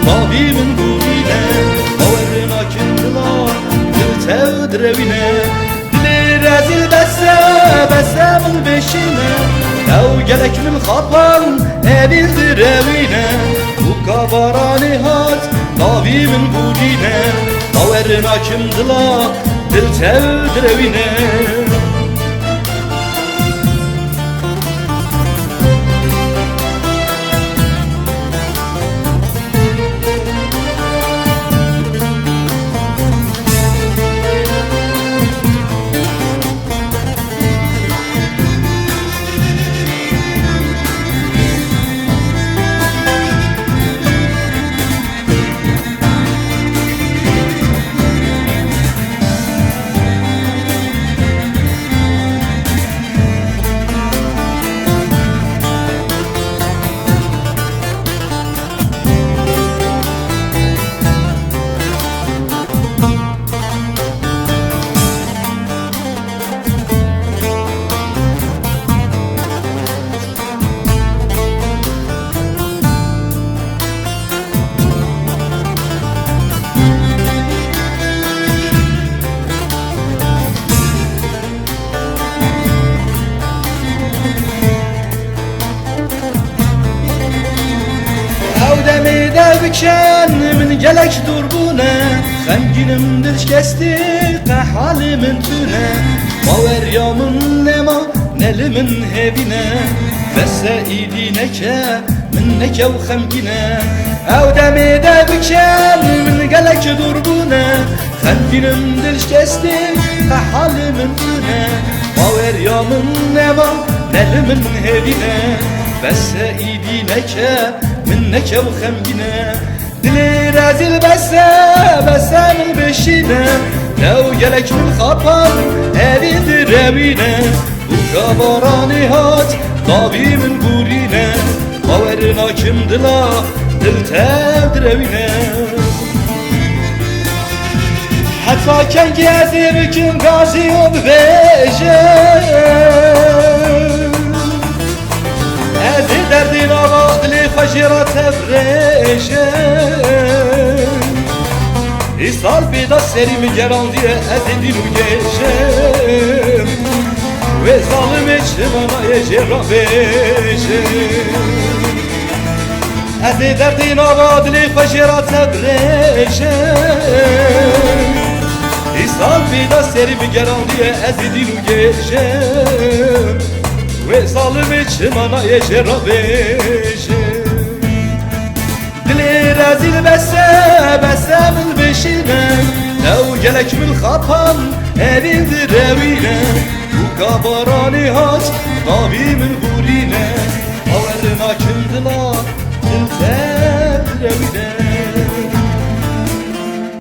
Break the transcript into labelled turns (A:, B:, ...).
A: طابي من بورينا باورنا كندلا دلتا دروينا دلي رازل بسا من بشينا لو جلك من خطان هبين دروينا وكبراني هات طابي من بورينا باورنا كندلا دلتا دروينا بكشان من جلك دربونا خنجنم درش كستي قحال من تونا باور يا من نما نل من هبنا بس ايدي نكا من نكا وخمجنا او دمي دا بكشان من جلك دربونا خنجنم درش كستي قحال من تونا باور يا من نما نل من هبنا بس ايدي نكا منك وخمجنا دلي رازل بسا من بشينا لو جلك من خطر هريد روينا وكبراني هات طابي من بورينا باورنا كندلا دلتا دروينا حتى كان جازي بكم غازي وببيجا هذه دردي نغاض لي فجرة تفريشة إصال بيضا السري من جراندي هذه دي نوجيشة وظالم اجتمانا يجرى بيشة هذه دردي نغاض لي فجرة تفريشة إصال بيضا السري من جراندي هذه دي نوجيشة وظالم اجتمانا يجرى بيشة دلي رازل بسا من بشينا لو جلك من خطان هرين دراوينا وكبراني هات طابي من بورينا باورنا كندلا